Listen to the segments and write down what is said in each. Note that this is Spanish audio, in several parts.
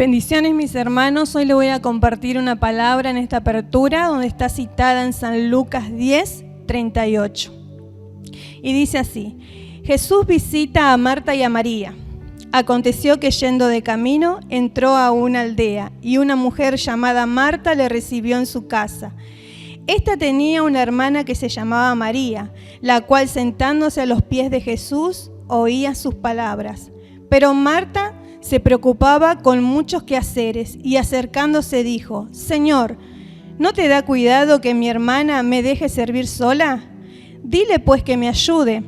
Bendiciones, mis hermanos. Hoy les voy a compartir una palabra en esta apertura donde está citada en San Lucas 10, 38. Y dice así: Jesús visita a Marta y a María. Aconteció que yendo de camino entró a una aldea y una mujer llamada Marta le recibió en su casa. Esta tenía una hermana que se llamaba María, la cual sentándose a los pies de Jesús oía sus palabras. Pero Marta se preocupaba con muchos quehaceres y acercándose dijo: Señor, ¿no te da cuidado que mi hermana me deje servir sola? Dile pues que me ayude.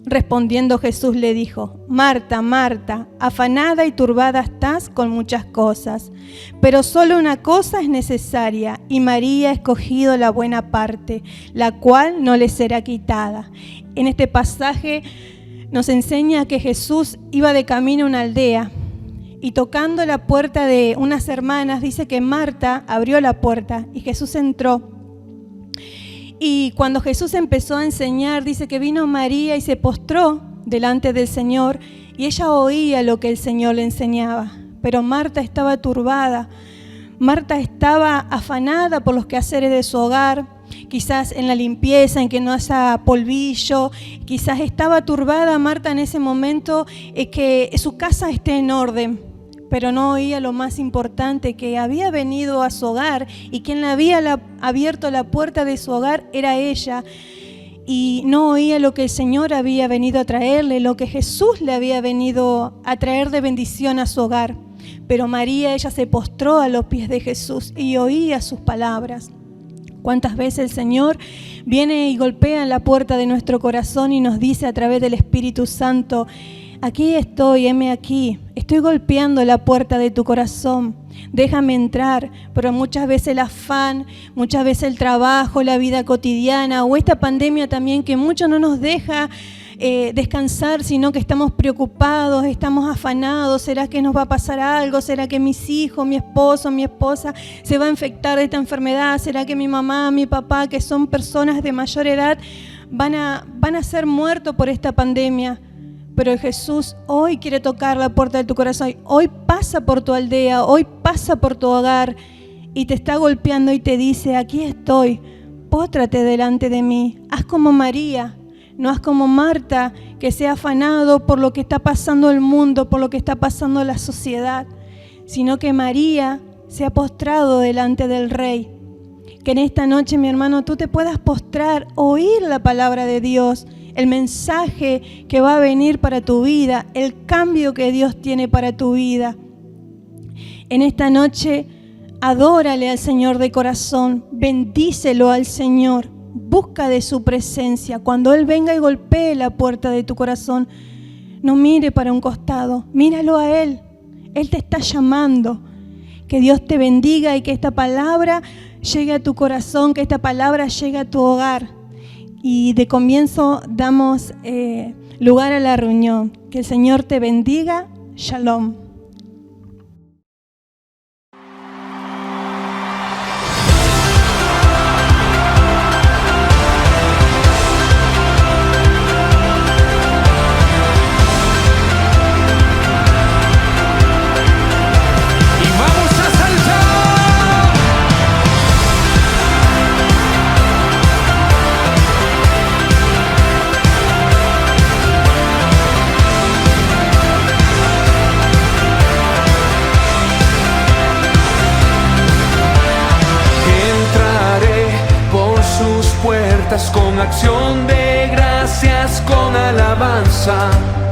Respondiendo Jesús le dijo: Marta, Marta, afanada y turbada estás con muchas cosas, pero solo una cosa es necesaria, y María ha escogido la buena parte, la cual no le será quitada. En este pasaje nos enseña que Jesús iba de camino a una aldea y tocando la puerta de unas hermanas, dice que Marta abrió la puerta y Jesús entró. Y cuando Jesús empezó a enseñar, dice que vino María y se postró delante del Señor y ella oía lo que el Señor le enseñaba. Pero Marta estaba turbada, Marta estaba afanada por los quehaceres de su hogar, quizás en la limpieza, en que no haya polvillo, quizás estaba turbada Marta en ese momento, que su casa esté en orden, pero no oía lo más importante, que había venido a su hogar y quien le había abierto la puerta de su hogar era ella, y no oía lo que el Señor había venido a traerle, lo que Jesús le había venido a traer de bendición a su hogar. Pero María, ella se postró a los pies de Jesús y oía sus palabras. ¿Cuántas veces el Señor viene y golpea en la puerta de nuestro corazón y nos dice a través del Espíritu Santo: aquí estoy, heme aquí, estoy golpeando la puerta de tu corazón, déjame entrar? Pero muchas veces el afán, muchas veces el trabajo, la vida cotidiana o esta pandemia también que mucho no nos deja descansar, sino que estamos preocupados, estamos afanados. ¿Será que nos va a pasar algo? ¿Será que mis hijos, mi esposo, mi esposa se va a infectar de esta enfermedad? ¿Será que mi mamá, mi papá, que son personas de mayor edad, van a ser muertos por esta pandemia? Pero Jesús hoy quiere tocar la puerta de tu corazón. Hoy pasa por tu aldea, hoy pasa por tu hogar y te está golpeando y te dice: aquí estoy, póstrate delante de mí, haz como María. No haz como Marta, que se ha afanado por lo que está pasando el mundo, por lo que está pasando la sociedad, sino que María se ha postrado delante del Rey. Que en esta noche, mi hermano, tú te puedas postrar, oír la palabra de Dios, el mensaje que va a venir para tu vida, el cambio que Dios tiene para tu vida. En esta noche, adórale al Señor de corazón, bendícelo al Señor. Busca de su presencia. Cuando Él venga y golpee la puerta de tu corazón, no mire para un costado, míralo a Él. Él te está llamando. Que Dios te bendiga y que esta palabra llegue a tu corazón, que esta palabra llegue a tu hogar. Y de comienzo damos lugar a la reunión. Que el Señor te bendiga. Shalom. Con acción de gracias, con alabanza,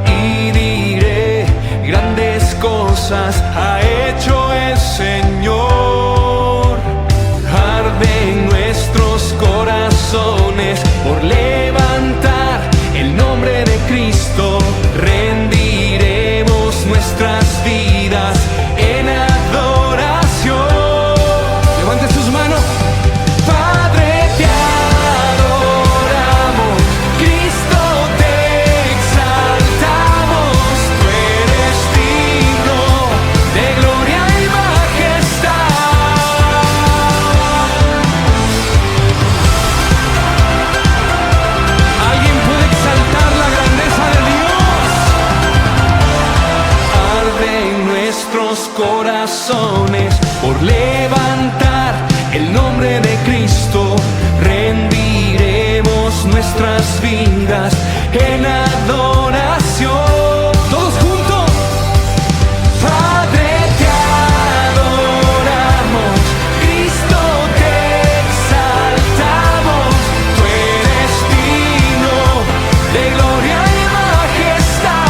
y diré: grandes cosas ha hecho el Señor. Arden nuestros corazones por levantar el nombre de Cristo. Rendiremos nuestras vidas en adoración. Levante sus manos. De por levantar el nombre de Cristo, rendiremos nuestras vidas en adoración. Todos juntos. Padre, te adoramos, Cristo, te exaltamos, tú eres digno de gloria y majestad.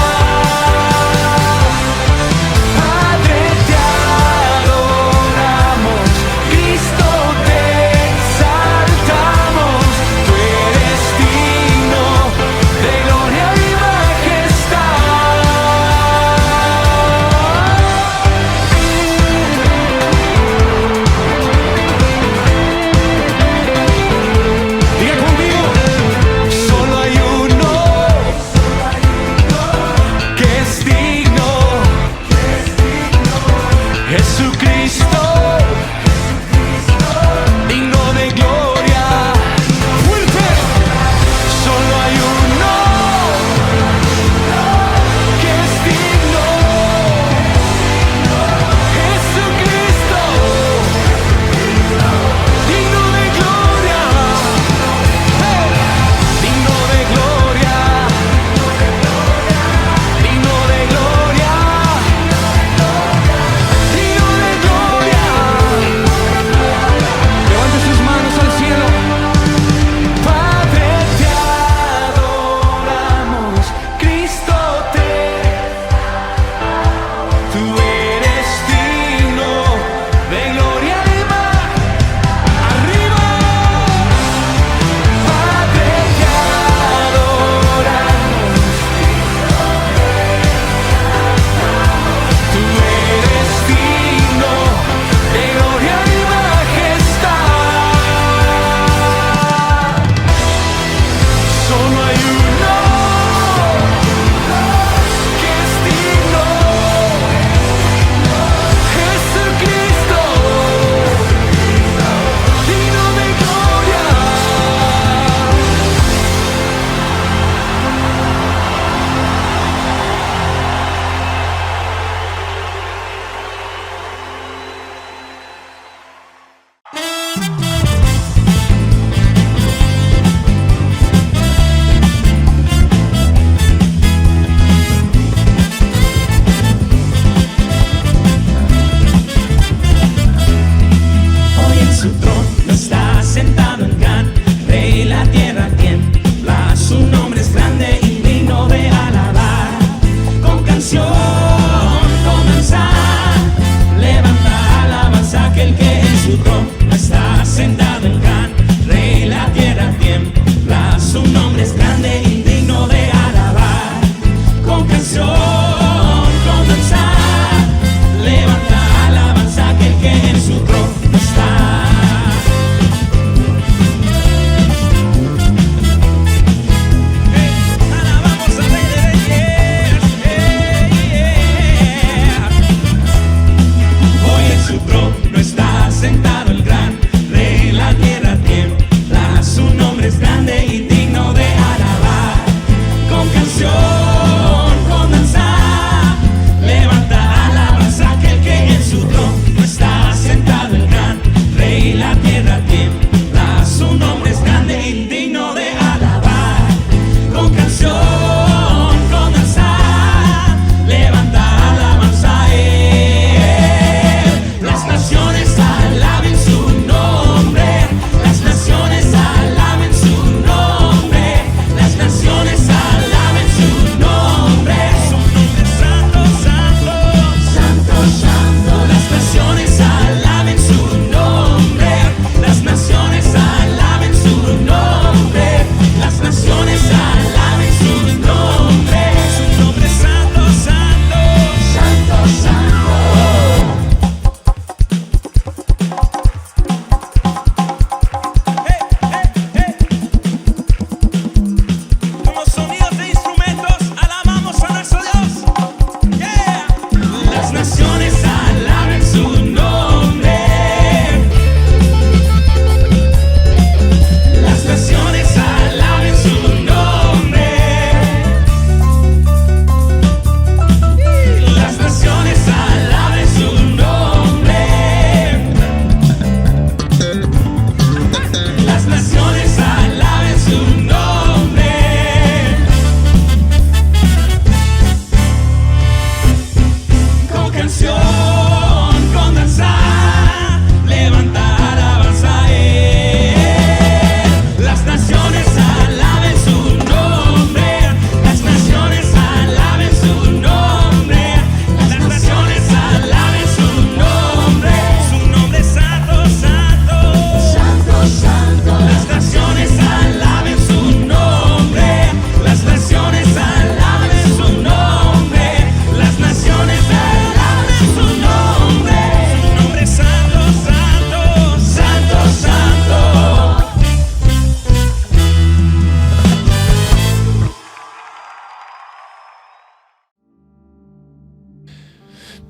Padre, te adoramos, Cristo, te exaltamos, tú eres digno de gloria y majestad.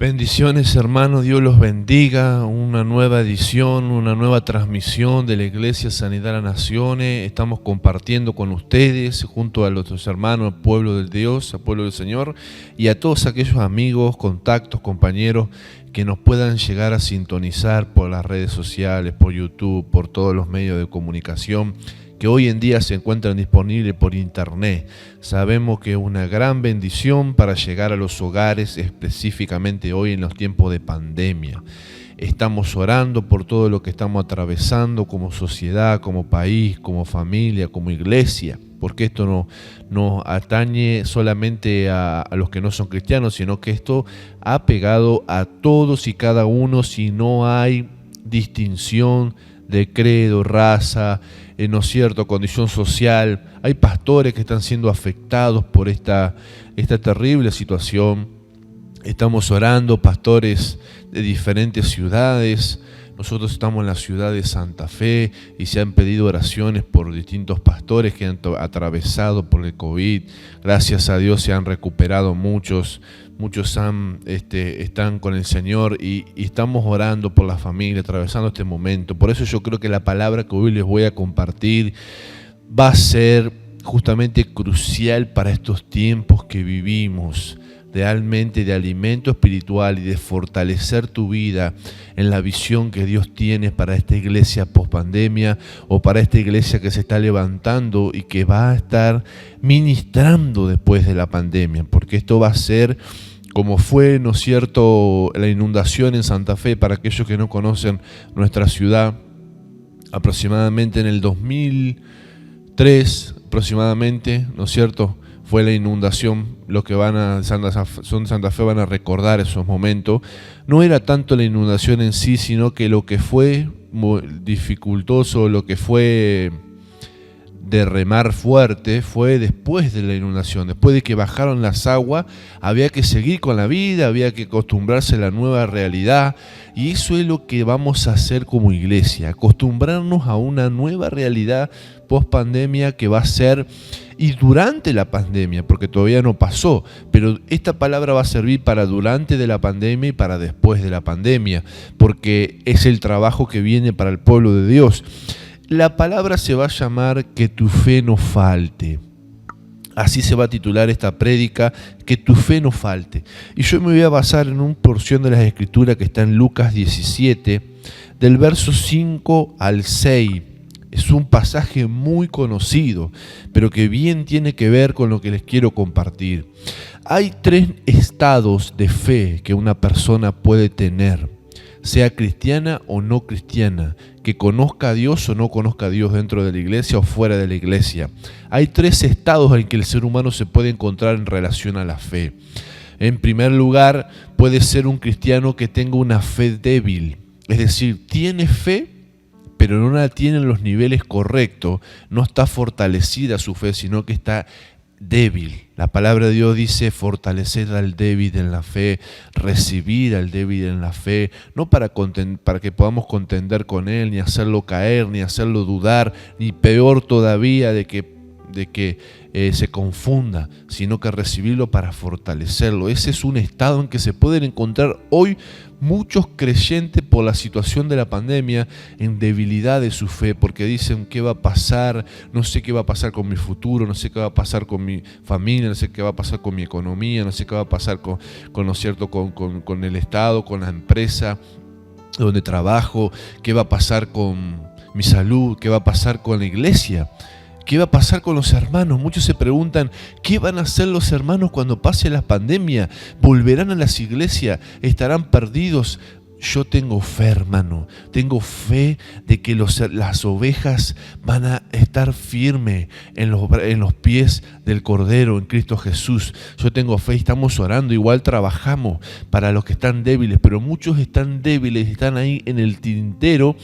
Bendiciones, hermanos, Dios los bendiga. Una nueva edición, una nueva transmisión de la Iglesia Sanidad a las Naciones. Estamos compartiendo con ustedes, junto a los hermanos, al pueblo del Dios, al pueblo del Señor, y a todos aquellos amigos, contactos, compañeros que nos puedan llegar a sintonizar por las redes sociales, por YouTube, por todos los medios de comunicación que hoy en día se encuentran disponibles por internet. Sabemos que es una gran bendición para llegar a los hogares, específicamente hoy en los tiempos de pandemia. Estamos orando por todo lo que estamos atravesando como sociedad, como país, como familia, como iglesia, porque esto no atañe solamente a los que no son cristianos, sino que esto ha pegado a todos y cada uno, si no hay distinción de credo, raza, ¿no es cierto?, condición social. Hay pastores que están siendo afectados por esta terrible situación. Estamos orando, pastores de diferentes ciudades. Nosotros estamos en la ciudad de Santa Fe y se han pedido oraciones por distintos pastores que han atravesado por el COVID. Gracias a Dios se han recuperado muchos están con el Señor y estamos orando por la familia, atravesando este momento. Por eso yo creo que la palabra que hoy les voy a compartir va a ser justamente crucial para estos tiempos que vivimos, realmente de alimento espiritual y de fortalecer tu vida en la visión que Dios tiene para esta iglesia post-pandemia o para esta iglesia que se está levantando y que va a estar ministrando después de la pandemia, porque esto va a ser como fue, ¿no es cierto?, la inundación en Santa Fe. Para aquellos que no conocen nuestra ciudad, aproximadamente en el 2003, aproximadamente, ¿no es cierto?, fue la inundación. Los que son de Santa Fe van a recordar esos momentos. No era tanto la inundación en sí, sino que lo que fue dificultoso, lo que fue de remar fuerte, fue después de la inundación. Después de que bajaron las aguas, había que seguir con la vida, había que acostumbrarse a la nueva realidad. Y eso es lo que vamos a hacer como iglesia, acostumbrarnos a una nueva realidad post pandemia que va a ser, y durante la pandemia, porque todavía no pasó, pero esta palabra va a servir para durante de la pandemia y para después de la pandemia, porque es el trabajo que viene para el pueblo de Dios. La palabra se va a llamar que tu fe no falte. Así se va a titular esta prédica, que tu fe no falte. Y yo me voy a basar en una porción de las Escrituras que está en Lucas 17, del verso 5 al 6. Es un pasaje muy conocido, pero que bien tiene que ver con lo que les quiero compartir. Hay 3 estados de fe que una persona puede tener, sea cristiana o no cristiana, que conozca a Dios o no conozca a Dios dentro de la iglesia o fuera de la iglesia. Hay 3 estados en que el ser humano se puede encontrar en relación a la fe. En primer lugar, puede ser un cristiano que tenga una fe débil, es decir, tiene fe, pero no la tiene en los niveles correctos, no está fortalecida su fe, sino que está débil. La palabra de Dios dice fortalecer al débil en la fe, recibir al débil en la fe, no para que podamos contender con él, ni hacerlo caer, ni hacerlo dudar, ni peor todavía de que se confunda, sino que recibirlo para fortalecerlo. Ese es un estado en que se pueden encontrar hoy muchos creyentes por la situación de la pandemia, en debilidad de su fe, porque dicen: ¿qué va a pasar? No sé qué va a pasar con mi futuro, no sé qué va a pasar con mi familia, no sé qué va a pasar con mi economía, no sé qué va a pasar con ¿no es cierto?, con el Estado, con la empresa donde trabajo, qué va a pasar con mi salud, qué va a pasar con la iglesia. ¿Qué va a pasar con los hermanos? Muchos se preguntan, ¿qué van a hacer los hermanos cuando pase la pandemia? ¿Volverán a las iglesias? ¿Estarán perdidos? Yo tengo fe, hermano, tengo fe de que las ovejas van a estar firmes en los pies del Cordero, en Cristo Jesús. Yo tengo fe y estamos orando, igual trabajamos para los que están débiles, pero muchos están débiles, están ahí en el tintero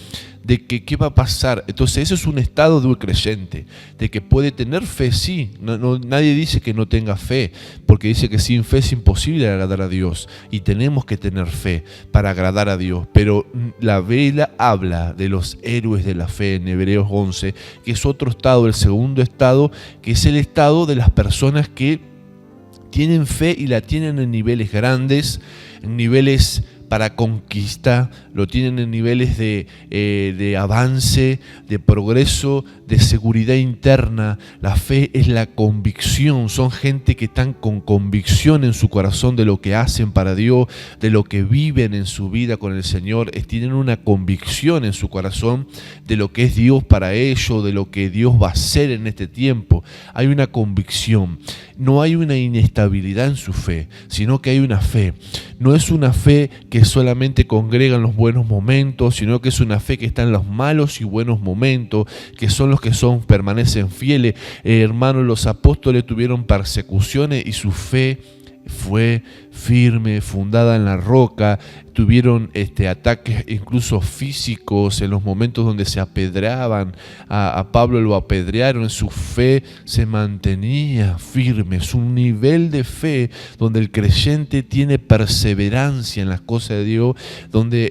de que qué va a pasar. Entonces eso es un estado de un creyente, de que puede tener fe, sí. Nadie dice que no tenga fe, porque dice que sin fe es imposible agradar a Dios, y tenemos que tener fe para agradar a Dios. Pero la Biblia habla de los héroes de la fe en Hebreos 11, que es otro estado, el segundo estado, que es el estado de las personas que Tienen fe y la tienen en niveles grandes, en niveles para conquista, lo tienen en niveles de avance, de progreso, de seguridad interna. La fe es la convicción, son gente que están con convicción en su corazón de lo que hacen para Dios, de lo que viven en su vida con el Señor. Tienen una convicción en su corazón de lo que es Dios para ellos, de lo que Dios va a hacer en este tiempo. Hay una convicción, no hay una inestabilidad en su fe, sino que hay una fe. No es una fe que solamente congrega en los buenos momentos, sino que es una fe que está en los malos y buenos momentos, que son los que permanecen fieles. Hermanos, los apóstoles tuvieron persecuciones y su fe fue firme, fundada en la roca. Tuvieron ataques incluso físicos en los momentos donde se apedreaban. A Pablo lo apedrearon, su fe se mantenía firme. Es un nivel de fe donde el creyente tiene perseverancia en las cosas de Dios, donde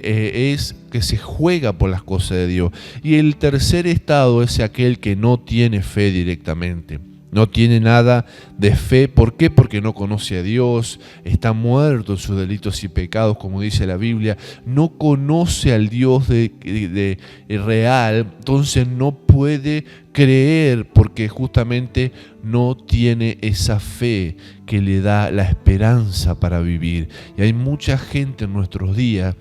es que se juega por las cosas de Dios. Y el tercer estado es aquel que no tiene fe directamente. No tiene nada de fe. ¿Por qué? Porque no conoce a Dios, está muerto en sus delitos y pecados, como dice la Biblia. No conoce al Dios de real, entonces no puede creer porque justamente no tiene esa fe que le da la esperanza para vivir. Y hay mucha gente en nuestros días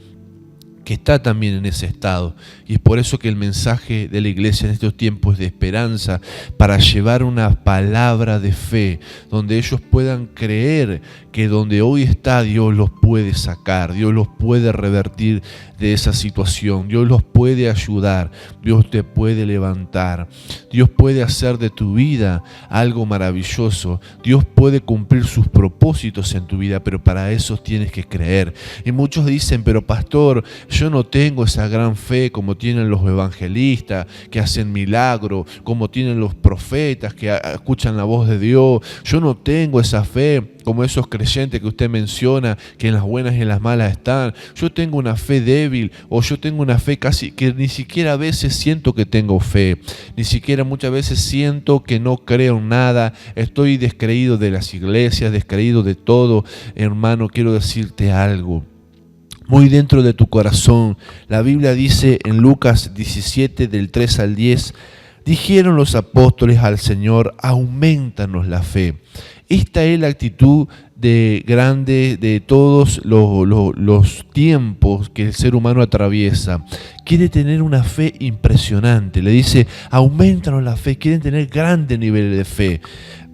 que está también en ese estado, y es por eso que el mensaje de la iglesia en estos tiempos es de esperanza, para llevar una palabra de fe, donde ellos puedan creer que donde hoy está Dios los puede sacar, Dios los puede revertir de esa situación, Dios los puede ayudar, Dios te puede levantar, Dios puede hacer de tu vida algo maravilloso, Dios puede cumplir sus propósitos en tu vida, pero para eso tienes que creer. Y muchos dicen, pero pastor, yo no tengo esa gran fe como tienen los evangelistas que hacen milagros, como tienen los profetas que escuchan la voz de Dios. Yo no tengo esa fe como esos creyentes que usted menciona, que en las buenas y en las malas están. Yo tengo una fe débil, o yo tengo una fe casi que ni siquiera a veces siento que tengo fe, ni siquiera muchas veces siento que no creo en nada. Estoy descreído de las iglesias, descreído de todo. Hermano, quiero decirte algo. Muy dentro de tu corazón, la Biblia dice en Lucas 17, del 3 al 10, dijeron los apóstoles al Señor, aumentanos la fe. Esta es la actitud de todos los tiempos que el ser humano atraviesa. Quiere tener una fe impresionante. Le dice, aumentanos la fe. Quieren tener grandes niveles de fe,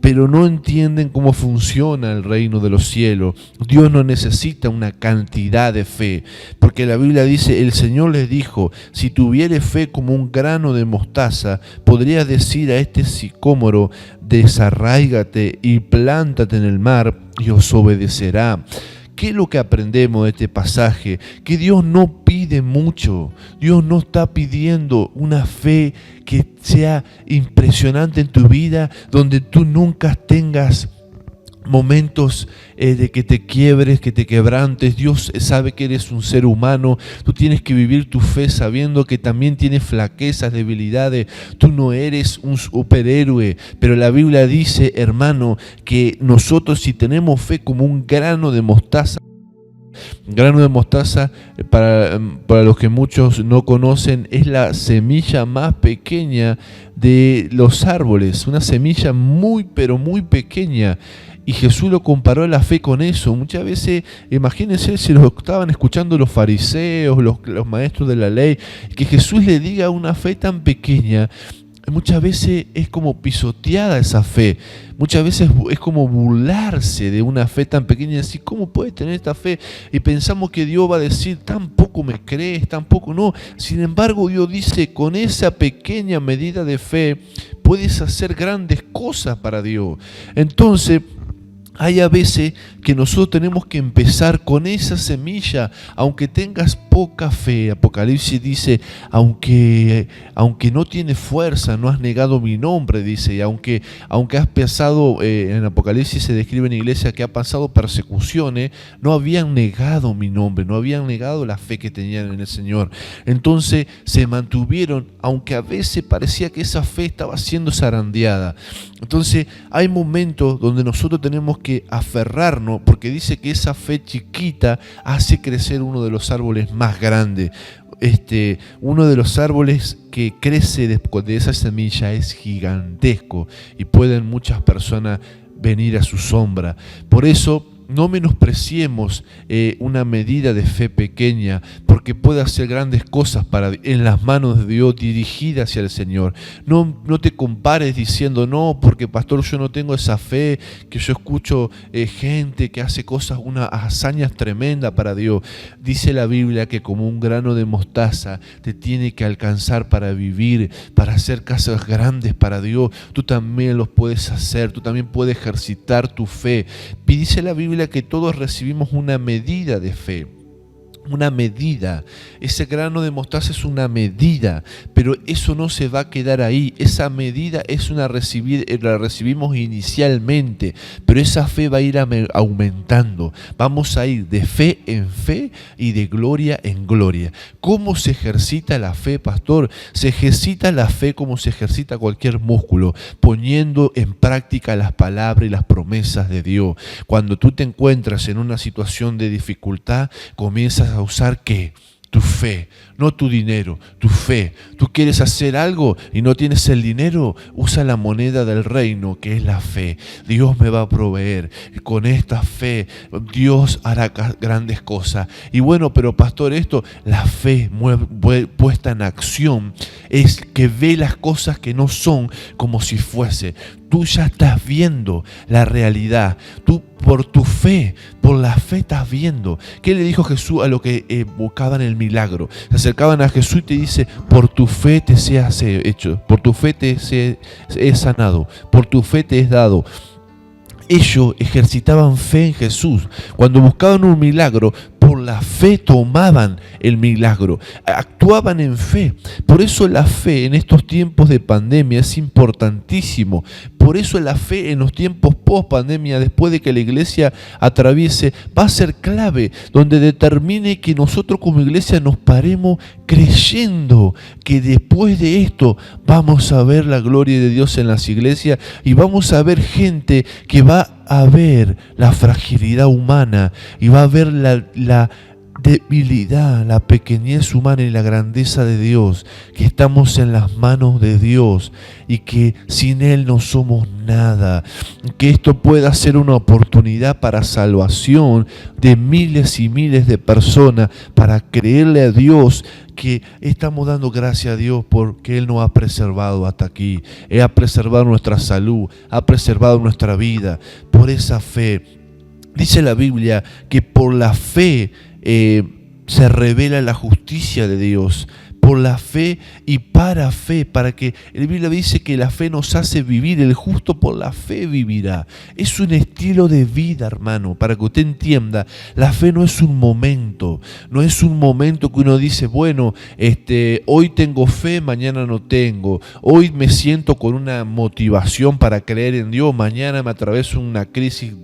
pero no entienden cómo funciona el reino de los cielos. Dios no necesita una cantidad de fe, porque la Biblia dice, el Señor les dijo, si tuvieres fe como un grano de mostaza, podrías decir a este sicómoro, desarráigate y plántate en el mar, y os obedecerá. ¿Qué es lo que aprendemos de este pasaje? Que Dios no pide mucho. Dios no está pidiendo una fe que sea impresionante en tu vida, donde tú nunca tengas momentos de que te quiebres, que te quebrantes. Dios sabe que eres un ser humano. Tú tienes que vivir tu fe sabiendo que también tienes flaquezas, debilidades. Tú no eres un superhéroe, pero la Biblia dice, hermano, que nosotros, si tenemos fe como un grano de mostaza, para los que muchos no conocen, es la semilla más pequeña de los árboles, una semilla muy pero muy pequeña. Y Jesús lo comparó la fe con eso. Muchas veces, imagínense si lo estaban escuchando los fariseos, los maestros de la ley, que Jesús le diga una fe tan pequeña. Muchas veces es como pisoteada esa fe. Muchas veces es como burlarse de una fe tan pequeña y decir, ¿cómo puedes tener esta fe? Y pensamos que Dios va a decir, tampoco me crees, tampoco no. Sin embargo, Dios dice, con esa pequeña medida de fe puedes hacer grandes cosas para Dios. Entonces, hay a veces que nosotros tenemos que empezar con esa semilla, aunque tengas poca fe. Apocalipsis dice, aunque no tienes fuerza, no has negado mi nombre, dice, y aunque has pasado, en Apocalipsis se describe en la iglesia que ha pasado persecuciones, no habían negado mi nombre, no habían negado la fe que tenían en el Señor. Entonces se mantuvieron, aunque a veces parecía que esa fe estaba siendo zarandeada. Entonces hay momentos donde nosotros tenemos que aferrarnos, porque dice que esa fe chiquita hace crecer uno de los árboles más grandes. Uno de los árboles que crece de esa semilla es gigantesco y pueden muchas personas venir a su sombra. Por eso no menospreciemos una medida de fe pequeña, porque puede hacer grandes cosas en las manos de Dios, dirigidas hacia el Señor. No te compares diciendo, no, porque pastor, yo no tengo esa fe, que yo escucho gente que hace cosas, unas hazañas tremendas para Dios. Dice la Biblia que como un grano de mostaza te tiene que alcanzar para vivir, para hacer cosas grandes para Dios. Tú también los puedes hacer, tú también puedes ejercitar tu fe. Y dice la Biblia que todos recibimos una medida de fe. Una medida, ese grano de mostaza es una medida, pero eso no se va a quedar ahí. Esa medida es la recibimos inicialmente, pero esa fe va a ir aumentando. Vamos a ir de fe en fe y de gloria en gloria. ¿Cómo se ejercita la fe, pastor? Se ejercita la fe como se ejercita cualquier músculo, poniendo en práctica las palabras y las promesas de Dios. Cuando tú te encuentras en una situación de dificultad, comienzas a usar ¿qué? Tu fe, no tu dinero, tu fe. Tú quieres hacer algo y no tienes el dinero, usa la moneda del reino, que es la fe. Dios me va a proveer. Con esta fe, Dios hará grandes cosas. Y bueno, pero pastor, la fe puesta en acción es que ve las cosas que no son como si fuese. Tú ya estás viendo la realidad. Tú por tu fe, por la fe estás viendo. ¿Qué le dijo Jesús a los que buscaban el milagro? Se acercaban a Jesús y te dice, por tu fe te seas hecho, por tu fe te es sanado, por tu fe te es dado. Ellos ejercitaban fe en Jesús. Cuando buscaban un milagro, por la fe tomaban el milagro, actuaban en fe. Por eso la fe en estos tiempos de pandemia es importantísimo. Por eso la fe en los tiempos post pandemia, después de que la iglesia atraviese, va a ser clave, donde determine que nosotros como iglesia nos paremos creyendo que después de esto vamos a ver la gloria de Dios en las iglesias y vamos a ver gente que va a ver la fragilidad humana y va a ver la debilidad, la pequeñez humana y la grandeza de Dios, que estamos en las manos de Dios y que sin Él no somos nada, que esto pueda ser una oportunidad para salvación de miles y miles de personas, para creerle a Dios, que estamos dando gracias a Dios porque Él nos ha preservado hasta aquí. Él ha preservado nuestra salud, ha preservado nuestra vida. Por esa fe, dice la Biblia que por la fe se revela la justicia de Dios. Por la fe y para fe, para que la Biblia dice que la fe nos hace vivir, el justo por la fe vivirá. Es un estilo de vida, hermano, para que usted entienda. La fe no es un momento, no es un momento que uno dice, bueno, hoy tengo fe, mañana no tengo. Hoy me siento con una motivación para creer en Dios, mañana me atraveso una crisis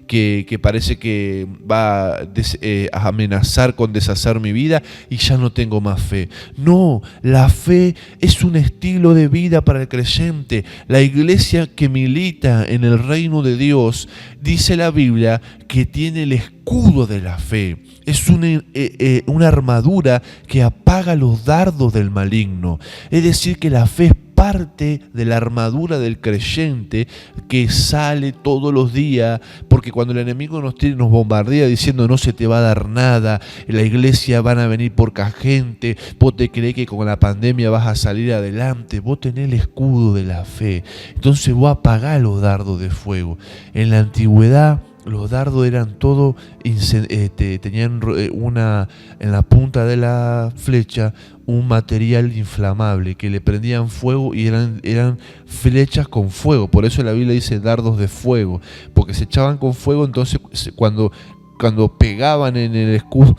que parece que va a amenazar con deshacer mi vida y ya no tengo más fe. No, la fe es un estilo de vida para el creyente. La iglesia que milita en el reino de Dios, dice la Biblia, que tiene el escudo de la fe. Es una armadura que apaga los dardos del maligno. Es decir, que la fe es parte de la armadura del creyente que sale todos los días, porque cuando el enemigo nos bombardea diciendo no se te va a dar nada, en la iglesia van a venir porca gente, vos te crees que con la pandemia vas a salir adelante, vos tenés el escudo de la fe, entonces vos apagás los dardos de fuego. En la antigüedad los dardos eran todo, tenían en la punta de la flecha un material inflamable que le prendían fuego y eran flechas con fuego. Por eso la Biblia dice dardos de fuego, porque se echaban con fuego. Entonces cuando pegaban en el escudo,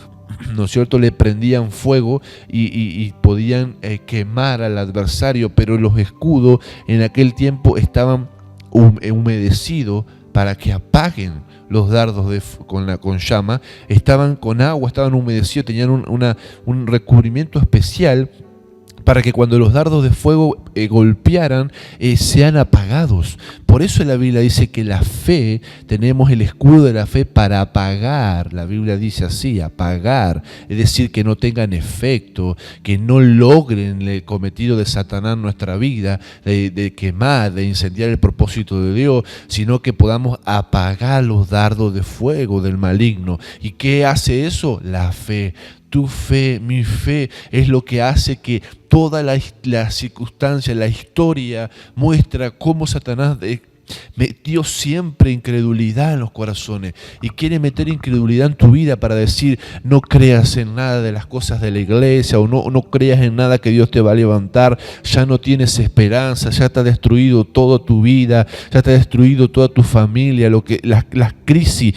¿no es cierto?, le prendían fuego y podían quemar al adversario. Pero los escudos en aquel tiempo estaban humedecidos para que apaguen los dardos con llama. Estaban con agua, estaban humedecidos, tenían un recubrimiento especial para que cuando los dardos de fuego golpearan, sean apagados. Por eso la Biblia dice que la fe, tenemos el escudo de la fe para apagar. La Biblia dice así, apagar, es decir, que no tengan efecto, que no logren el cometido de Satanás en nuestra vida, de quemar, de incendiar el propósito de Dios, sino que podamos apagar los dardos de fuego del maligno. ¿Y qué hace eso? La fe. Tu fe, mi fe, es lo que hace que toda la circunstancia, la historia muestra cómo Satanás metió siempre incredulidad en los corazones y quiere meter incredulidad en tu vida para decir no creas en nada de las cosas de la iglesia o no creas en nada que Dios te va a levantar, ya no tienes esperanza, ya te ha destruido toda tu vida, ya te ha destruido toda tu familia, las crisis.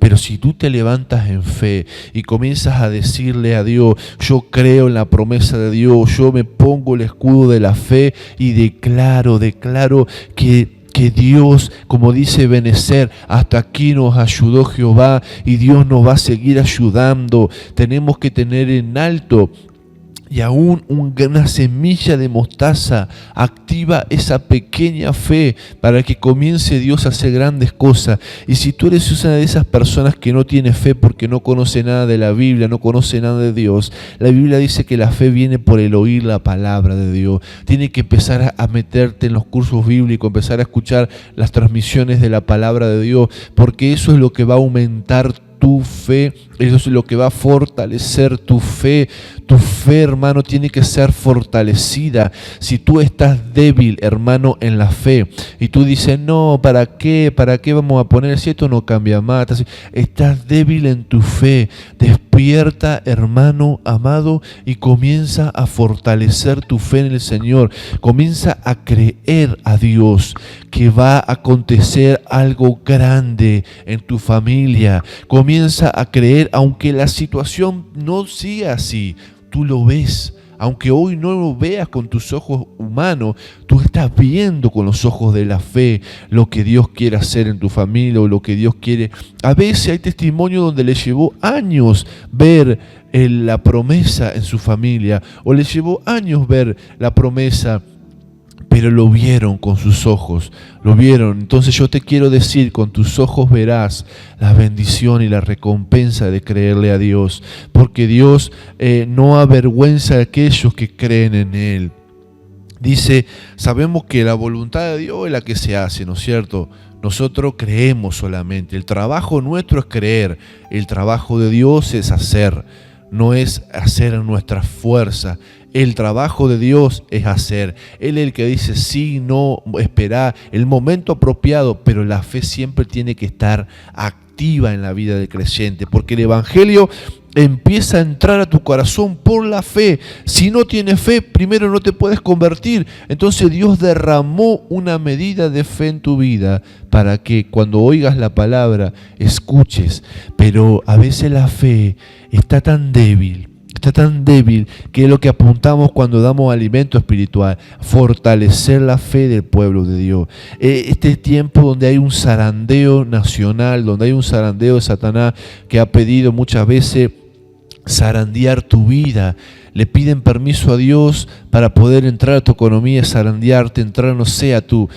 Pero si tú te levantas en fe y comienzas a decirle a Dios, yo creo en la promesa de Dios, yo me pongo el escudo de la fe y declaro que Dios, como dice Benecer, hasta aquí nos ayudó Jehová y Dios nos va a seguir ayudando. Tenemos que tener en alto. Y aún una semilla de mostaza activa esa pequeña fe para que comience Dios a hacer grandes cosas. Y si tú eres una de esas personas que no tiene fe porque no conoce nada de la Biblia, no conoce nada de Dios, la Biblia dice que la fe viene por el oír la palabra de Dios. Tienes que empezar a meterte en los cursos bíblicos, empezar a escuchar las transmisiones de la palabra de Dios, porque eso es lo que va a aumentar tu fe, eso es lo que va a fortalecer tu fe. Tu fe, hermano, tiene que ser fortalecida. Si tú estás débil, hermano, en la fe, y tú dices, no, ¿para qué vamos a poner si esto no cambia más? Estás débil en tu fe. Despierta, hermano amado, y comienza a fortalecer tu fe en el Señor. Comienza a creer a Dios que va a acontecer algo grande en tu familia. Comienza a creer, aunque la situación no siga así, tú lo ves. Aunque hoy no lo veas con tus ojos humanos, tú estás viendo con los ojos de la fe lo que Dios quiere hacer en tu familia o lo que Dios quiere. A veces hay testimonios donde le llevó años ver la promesa en su familia o le llevó años ver la promesa, pero lo vieron con sus ojos, lo vieron. Entonces yo te quiero decir, con tus ojos verás la bendición y la recompensa de creerle a Dios, porque Dios no avergüenza a aquellos que creen en Él. Dice, sabemos que la voluntad de Dios es la que se hace, ¿no es cierto? Nosotros creemos solamente, el trabajo nuestro es creer, el trabajo de Dios es hacer, no es hacer en nuestra fuerza. El trabajo de Dios es hacer. Él es el que dice sí, no, esperar el momento apropiado, pero la fe siempre tiene que estar activa en la vida del creyente, porque el Evangelio empieza a entrar a tu corazón por la fe. Si no tienes fe, primero no te puedes convertir. Entonces Dios derramó una medida de fe en tu vida para que cuando oigas la palabra escuches. Pero a veces la fe está tan débil que es lo que apuntamos cuando damos alimento espiritual, fortalecer la fe del pueblo de Dios. Este tiempo donde hay un zarandeo nacional, donde hay un zarandeo de Satanás que ha pedido muchas veces zarandear tu vida. Le piden permiso a Dios para poder entrar a tu economía, zarandearte, entrar, no sé, a tu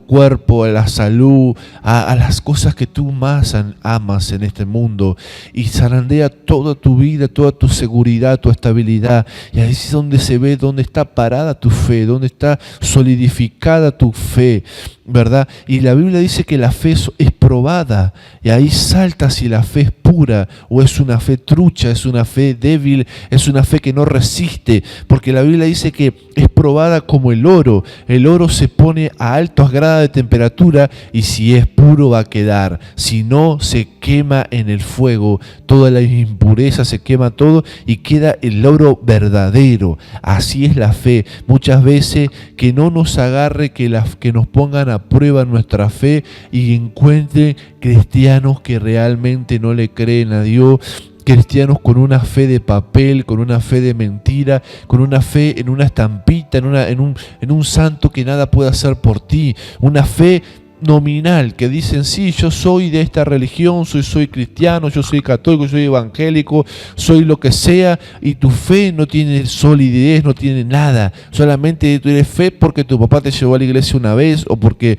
cuerpo, a la salud, a las cosas que tú más amas en este mundo. Y zarandea toda tu vida, toda tu seguridad, tu estabilidad. Y ahí es donde se ve dónde está parada tu fe, dónde está solidificada tu fe, ¿verdad? Y la Biblia dice que la fe es probada. Y ahí salta si la fe es pura o es una fe trucha, es una fe débil, es una fe que no resiste, porque la Biblia dice que es probada como el oro. El oro se pone a altos grados de temperatura y si es puro va a quedar, si no se quema en el fuego, toda la impureza se quema todo y queda el oro verdadero. Así es la fe. Muchas veces que no nos agarre, que nos pongan a prueba nuestra fe y encuentren cristianos que realmente no le creen a Dios, cristianos con una fe de papel, con una fe de mentira, con una fe en una estampita, en un santo que nada puede hacer por ti, una fe nominal, que dicen, sí, yo soy de esta religión, soy cristiano, yo soy católico, soy evangélico, soy lo que sea, y tu fe no tiene solidez, no tiene nada. Solamente tú eres fe porque tu papá te llevó a la iglesia una vez o porque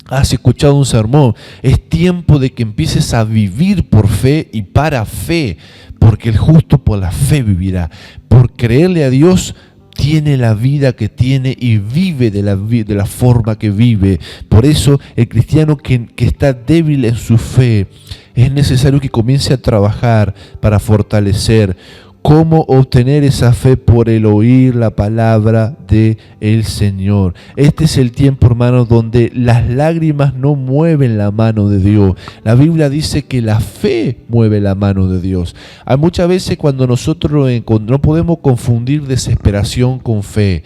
has escuchado un sermón. Es tiempo de que empieces a vivir por fe y para fe, porque el justo por la fe vivirá. Por creerle a Dios tiene la vida que tiene y vive de la forma que vive. Por eso el cristiano que está débil en su fe, es necesario que comience a trabajar para fortalecer. ¿Cómo obtener esa fe? Por el oír la palabra del Señor. Este es el tiempo, hermanos, donde las lágrimas no mueven la mano de Dios. La Biblia dice que la fe mueve la mano de Dios. Hay muchas veces cuando nosotros no podemos confundir desesperación con fe.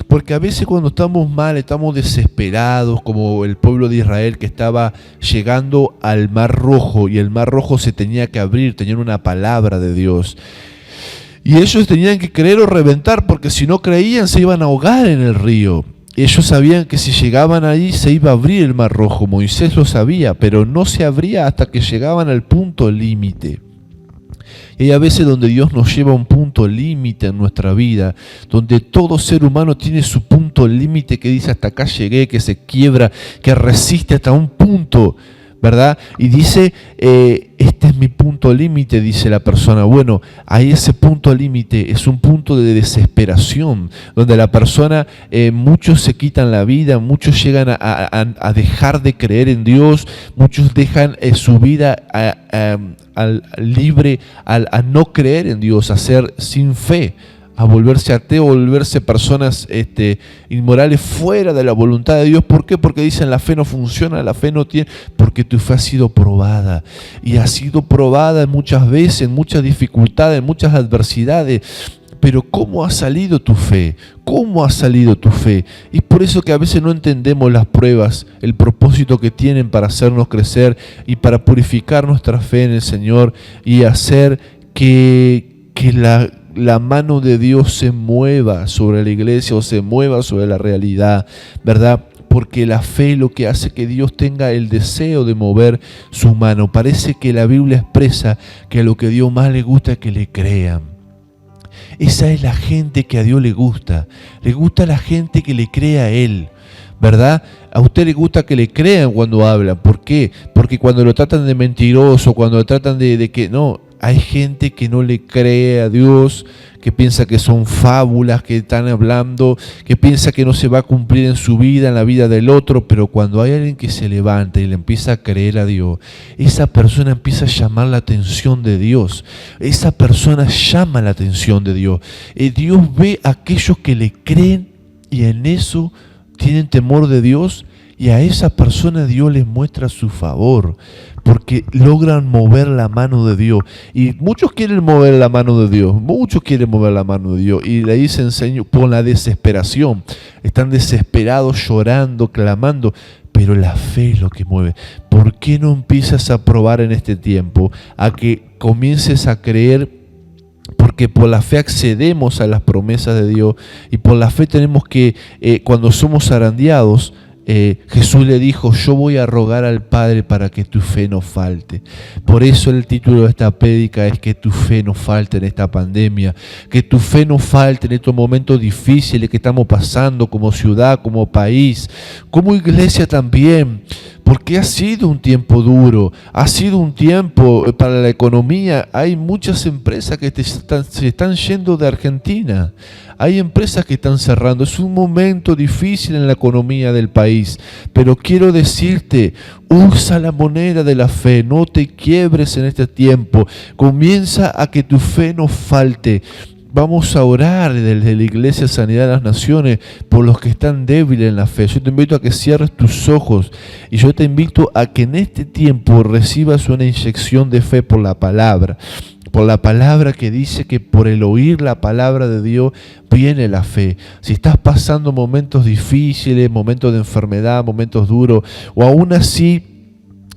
Porque a veces cuando estamos mal, estamos desesperados, como el pueblo de Israel que estaba llegando al Mar Rojo y el Mar Rojo se tenía que abrir, tenían una palabra de Dios. Y ellos tenían que creer o reventar, porque si no creían se iban a ahogar en el río. Ellos sabían que si llegaban allí se iba a abrir el Mar Rojo. Moisés lo sabía, pero no se abría hasta que llegaban al punto límite. Y hay a veces donde Dios nos lleva a un punto límite en nuestra vida, donde todo ser humano tiene su punto límite que dice hasta acá llegué, que se quiebra, que resiste hasta un punto, ¿verdad? Y dice, este es mi punto límite, dice la persona. Bueno, ahí ese punto límite es un punto de desesperación, donde la persona, muchos se quitan la vida, muchos llegan a dejar de creer en Dios, muchos dejan su vida libre a no creer en Dios, a ser sin fe, a volverse ateo, a volverse personas inmorales fuera de la voluntad de Dios. ¿Por qué? Porque dicen la fe no funciona, la fe no tiene, porque tu fe ha sido probada, y ha sido probada muchas veces, en muchas dificultades, en muchas adversidades. Pero ¿cómo ha salido tu fe? ¿Cómo ha salido tu fe? Y por eso que a veces no entendemos las pruebas, el propósito que tienen para hacernos crecer y para purificar nuestra fe en el Señor y hacer que la mano de Dios se mueva sobre la iglesia o se mueva sobre la realidad, ¿verdad? Porque la fe es lo que hace que Dios tenga el deseo de mover su mano. Parece que la Biblia expresa que a lo que a Dios más le gusta es que le crean. Esa es la gente que a Dios le gusta. Le gusta la gente que le crea a Él, ¿verdad? A usted le gusta que le crean cuando habla. ¿Por qué? Porque cuando lo tratan de mentiroso, cuando lo tratan de que no, hay gente que no le cree a Dios, que piensa que son fábulas que están hablando, que piensa que no se va a cumplir en su vida, en la vida del otro. Pero cuando hay alguien que se levanta y le empieza a creer a Dios, esa persona empieza a llamar la atención de Dios. Esa persona llama la atención de Dios. Dios ve a aquellos que le creen y en eso tienen temor de Dios, y a esa persona Dios les muestra su favor, porque logran mover la mano de Dios. Y muchos quieren mover la mano de Dios, y le dicen, Señor, por la desesperación. Están desesperados, llorando, clamando, pero la fe es lo que mueve. ¿Por qué no empiezas a probar en este tiempo a que comiences a creer? Porque por la fe accedemos a las promesas de Dios, y por la fe tenemos que, cuando somos zarandeados, Jesús le dijo, yo voy a rogar al Padre para que tu fe no falte. Por eso el título de esta prédica es que tu fe no falte en esta pandemia, que tu fe no falte en estos momentos difíciles que estamos pasando como ciudad, como país, como iglesia también. Porque ha sido un tiempo duro, ha sido un tiempo para la economía. Hay muchas empresas que se están yendo de Argentina. Hay empresas que están cerrando. Es un momento difícil en la economía del país. Pero quiero decirte, usa la moneda de la fe. No te quiebres en este tiempo. Comienza a que tu fe no falte. Vamos a orar desde la Iglesia Sanidad de las Naciones por los que están débiles en la fe. Yo te invito a que cierres tus ojos y yo te invito a que en este tiempo recibas una inyección de fe por la palabra que dice que por el oír la palabra de Dios viene la fe. Si estás pasando momentos difíciles, momentos de enfermedad, momentos duros, o aún así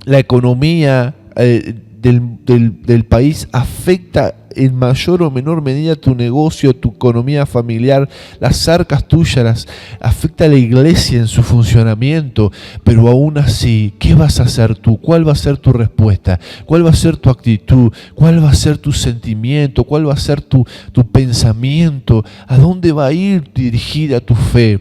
la economía del país afecta en mayor o menor medida tu negocio, tu economía familiar, las arcas tuyas, afecta a la iglesia en su funcionamiento, pero aún así, ¿qué vas a hacer tú? ¿Cuál va a ser tu respuesta? ¿Cuál va a ser tu actitud? ¿Cuál va a ser tu sentimiento? ¿Cuál va a ser tu pensamiento? ¿A dónde va a ir dirigida tu fe?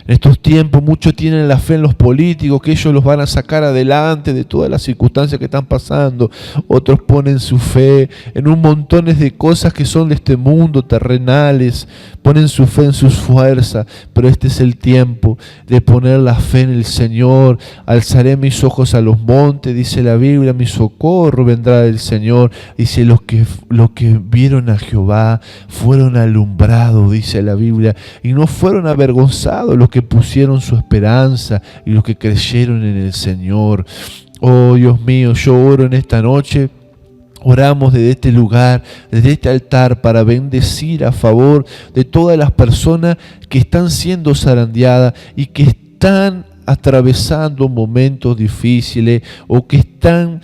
En estos tiempos muchos tienen la fe en los políticos, que ellos los van a sacar adelante de todas las circunstancias que están pasando. Otros ponen su fe en un montón de cosas que son de este mundo, terrenales. Ponen su fe en sus fuerzas, pero este es el tiempo de poner la fe en el Señor. Alzaré mis ojos a los montes, dice la Biblia, mi socorro vendrá del Señor. Dice, los que vieron a Jehová fueron alumbrados, dice la Biblia, y no fueron avergonzados los que pusieron su esperanza y los que creyeron en el Señor. Oh Dios mío, yo oro en esta noche. Oramos desde este lugar, desde este altar, para bendecir a favor de todas las personas que están siendo zarandeadas y que están atravesando momentos difíciles o que están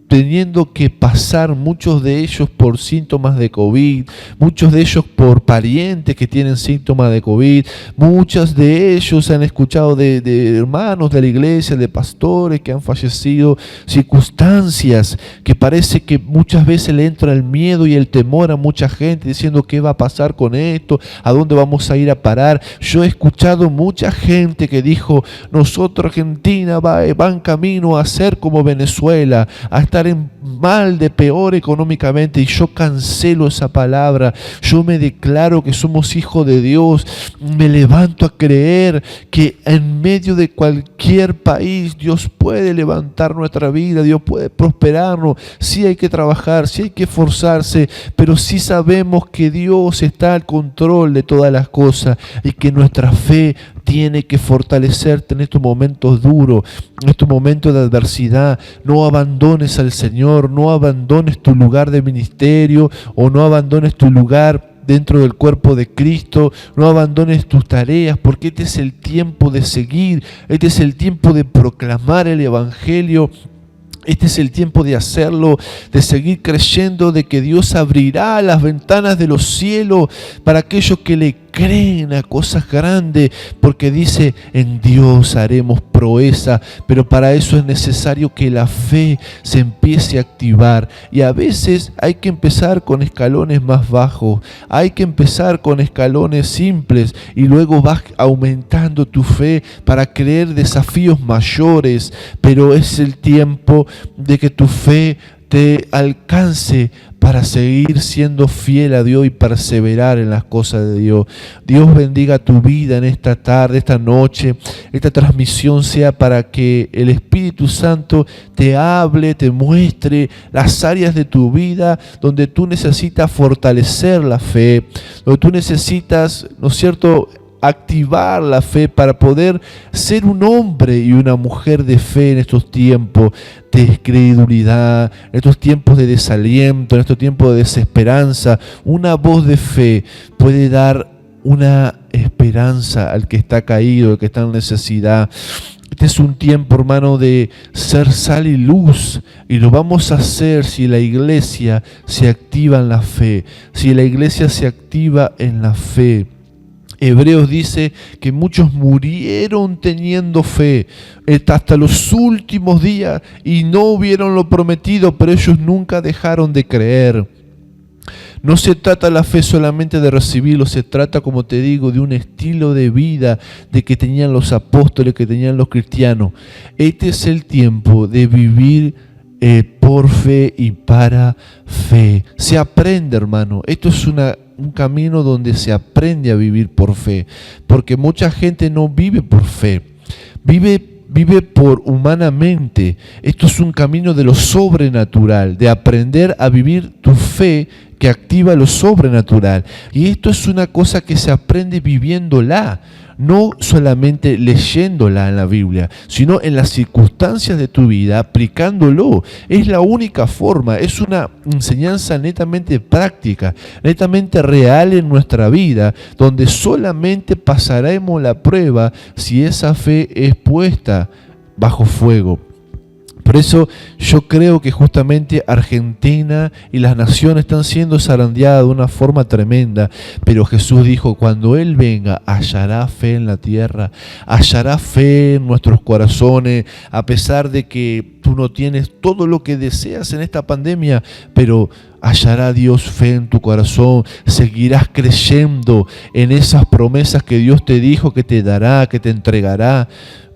teniendo que pasar, muchos de ellos por síntomas de COVID, muchos de ellos por parientes que tienen síntomas de COVID, muchos de ellos han escuchado de hermanos de la iglesia, de pastores que han fallecido, circunstancias que parece que muchas veces le entra el miedo y el temor a mucha gente diciendo qué va a pasar con esto, a dónde vamos a ir a parar. Yo he escuchado mucha gente que dijo, nosotros Argentina va en camino a ser como Venezuela, a estar en mal de peor económicamente, y yo cancelo esa palabra. Yo me declaro que somos hijos de Dios. Me levanto a creer que en medio de cualquier país Dios puede levantar nuestra vida, Dios puede prosperarnos. Sí hay que trabajar, sí hay que esforzarse, pero sí sabemos que Dios está al control de todas las cosas y que nuestra fe tiene que fortalecerte en estos momentos duros, en estos momentos de adversidad. No abandones al Señor, no abandones tu lugar de ministerio o no abandones tu lugar dentro del cuerpo de Cristo, no abandones tus tareas, porque este es el tiempo de seguir, este es el tiempo de proclamar el Evangelio. Este es el tiempo de hacerlo, de seguir creyendo de que Dios abrirá las ventanas de los cielos para aquellos que le creen a cosas grandes, porque dice, en Dios haremos proeza, pero para eso es necesario que la fe se empiece a activar, y a veces hay que empezar con escalones más bajos, hay que empezar con escalones simples y luego vas aumentando tu fe para creer desafíos mayores, pero es el tiempo de que tu fe te alcance para seguir siendo fiel a Dios y perseverar en las cosas de Dios. Dios bendiga tu vida en esta tarde, esta noche. Esta transmisión sea para que el Espíritu Santo te hable, te muestre las áreas de tu vida donde tú necesitas fortalecer la fe, donde tú necesitas, ¿no es cierto?, activar la fe para poder ser un hombre y una mujer de fe en estos tiempos de incredulidad, en estos tiempos de desaliento, en estos tiempos de desesperanza. Una voz de fe puede dar una esperanza al que está caído, al que está en necesidad. Este es un tiempo, hermano, de ser sal y luz, y lo vamos a hacer si la iglesia se activa en la fe, si la iglesia se activa en la fe. Hebreos dice que muchos murieron teniendo fe hasta los últimos días y no vieron lo prometido, pero ellos nunca dejaron de creer. No se trata la fe solamente de recibirlo, se trata, como te digo, de un estilo de vida de que tenían los apóstoles, que tenían los cristianos. Este es el tiempo de vivir por fe y para fe. Se aprende, hermano. Esto es un camino donde se aprende a vivir por fe, porque mucha gente no vive por fe, vive por humanamente. Esto es un camino de lo sobrenatural, de aprender a vivir tu fe que activa lo sobrenatural. Y esto es una cosa que se aprende viviéndola, no solamente leyéndola en la Biblia, sino en las circunstancias de tu vida, aplicándolo. Es la única forma, es una enseñanza netamente práctica, netamente real en nuestra vida, donde solamente pasaremos la prueba si esa fe es puesta bajo fuego. Por eso yo creo que justamente Argentina y las naciones están siendo zarandeadas de una forma tremenda. Pero Jesús dijo, cuando Él venga, hallará fe en la tierra, hallará fe en nuestros corazones, a pesar de que tú no tienes todo lo que deseas en esta pandemia, pero hallará Dios fe en tu corazón, seguirás creyendo en esas promesas que Dios te dijo que te dará, que te entregará.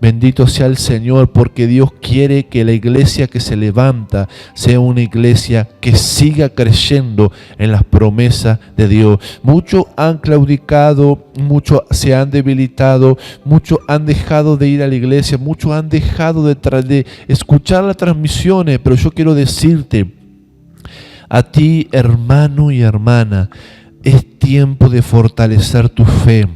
Bendito sea el Señor, porque Dios quiere que la iglesia que se levanta sea una iglesia que siga creyendo en las promesas de Dios. Muchos han claudicado, muchos se han debilitado, muchos han dejado de ir a la iglesia, muchos han dejado de escuchar las transmisiones, pero yo quiero decirte, a ti, hermano y hermana, es tiempo de fortalecer tu fe.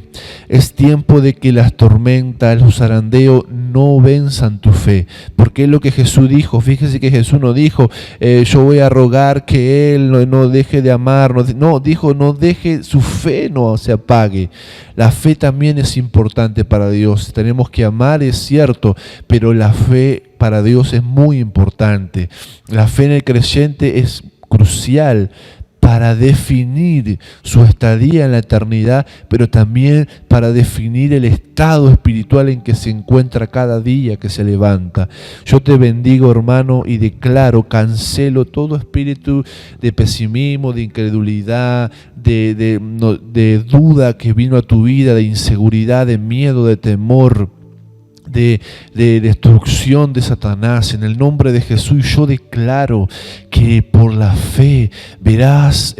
Es tiempo de que las tormentas, los zarandeos no venzan tu fe. Porque es lo que Jesús dijo. Fíjese que Jesús no dijo, yo voy a rogar que Él no deje de amar. No, dijo, no deje su fe, no se apague. La fe también es importante para Dios. Tenemos que amar, es cierto, pero la fe para Dios es muy importante. La fe en el creyente es crucial para definir su estadía en la eternidad, pero también para definir el estado espiritual en que se encuentra cada día que se levanta. Yo te bendigo, hermano, y declaro, cancelo todo espíritu de pesimismo, de incredulidad, de duda que vino a tu vida, de inseguridad, de miedo, de temor, de destrucción de Satanás. En el nombre de Jesús yo declaro que por la fe verás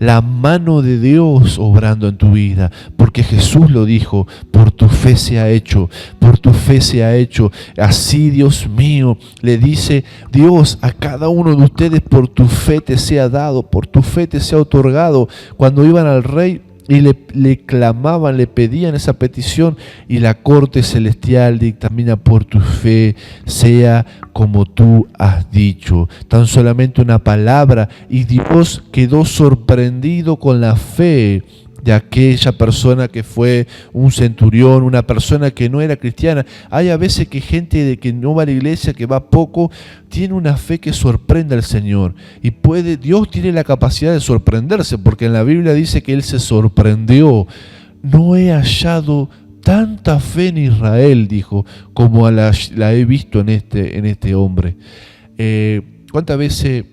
la mano de Dios obrando en tu vida, porque Jesús lo dijo, por tu fe se ha hecho, por tu fe se ha hecho. Así, Dios mío, le dice Dios a cada uno de ustedes, por tu fe te sea dado, por tu fe te sea otorgado. Cuando iban al rey y le clamaban, le pedían esa petición, y la corte celestial dictamina, por tu fe sea como tú has dicho. Tan solamente una palabra, y Dios quedó sorprendido con la fe de aquella persona que fue un centurión, una persona que no era cristiana. Hay a veces que gente que no va a la iglesia, que va poco, tiene una fe que sorprende al Señor. Y Dios tiene la capacidad de sorprenderse, porque en la Biblia dice que Él se sorprendió. No he hallado tanta fe en Israel, dijo, como la he visto en este hombre. ¿Cuántas veces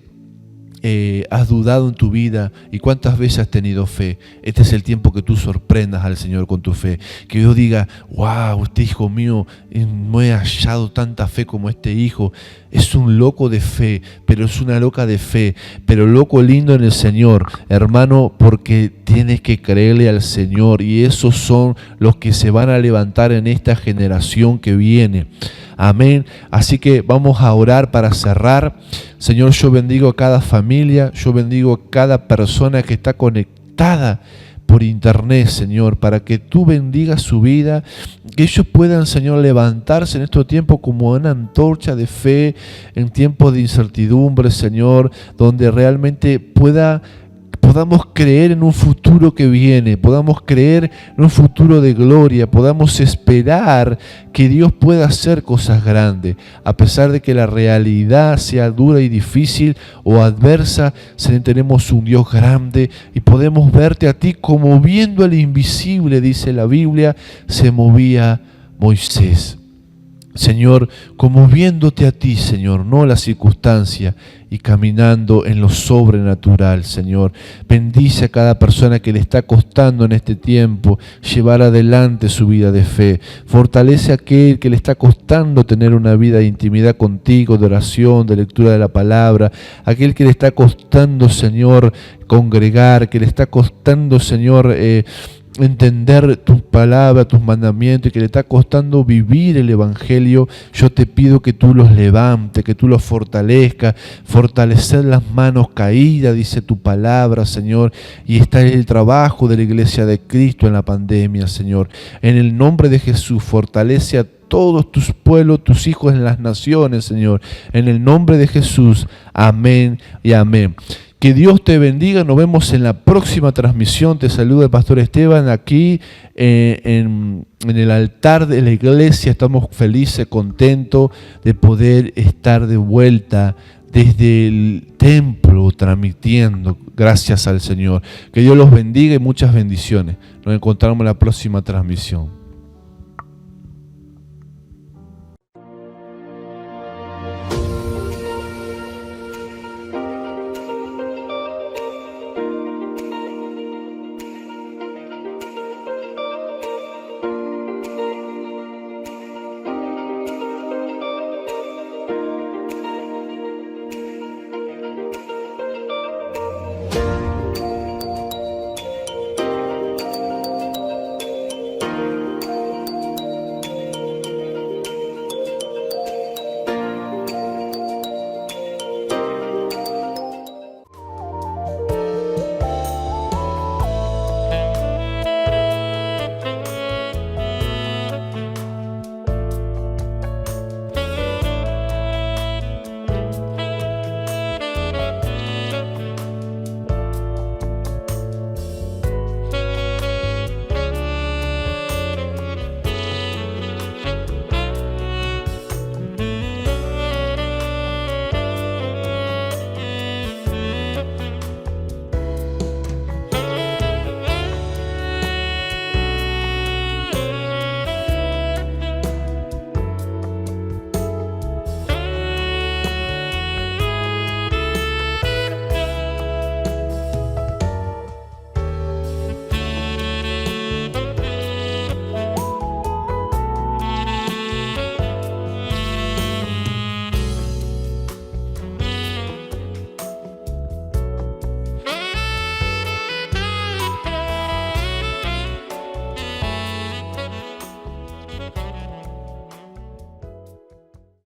has dudado en tu vida y cuántas veces has tenido fe? Este es el tiempo que tú sorprendas al Señor con tu fe, que yo diga, wow, este hijo mío, no he hallado tanta fe como este hijo. Es un loco de fe, pero es una loca de fe, pero loco lindo en el Señor, hermano, porque tienes que creerle al Señor, y esos son los que se van a levantar en esta generación que viene. Amén. Así que vamos a orar para cerrar. Señor, yo bendigo a cada familia, yo bendigo a cada persona que está conectada por internet, Señor, para que tú bendigas su vida, que ellos puedan, Señor, levantarse en estos tiempos como una antorcha de fe, en tiempos de incertidumbre, Señor, donde realmente podamos creer en un futuro que viene, podamos creer en un futuro de gloria, podamos esperar que Dios pueda hacer cosas grandes, a pesar de que la realidad sea dura y difícil o adversa. Tenemos un Dios grande y podemos verte a ti como viendo al invisible, dice la Biblia, se movía Moisés. Señor, como viéndote a ti, Señor, no la circunstancia, y caminando en lo sobrenatural, Señor. Bendice a cada persona que le está costando en este tiempo llevar adelante su vida de fe. Fortalece a aquel que le está costando tener una vida de intimidad contigo, de oración, de lectura de la palabra. Aquel que le está costando, Señor, congregar, que le está costando, Señor, entender tus palabras, tus mandamientos, y que le está costando vivir el Evangelio. Yo te pido que tú los levantes, que tú los fortalezcas, fortalecer las manos caídas, dice tu palabra, Señor, y está el trabajo de la iglesia de Cristo en la pandemia, Señor. En el nombre de Jesús, fortalece a todos tus pueblos, tus hijos en las naciones, Señor. En el nombre de Jesús, amén y amén. Que Dios te bendiga. Nos vemos en la próxima transmisión. Te saluda el pastor Esteban aquí en el altar de la iglesia. Estamos felices, contentos de poder estar de vuelta desde el templo transmitiendo. Gracias al Señor. Que Dios los bendiga y muchas bendiciones. Nos encontramos en la próxima transmisión.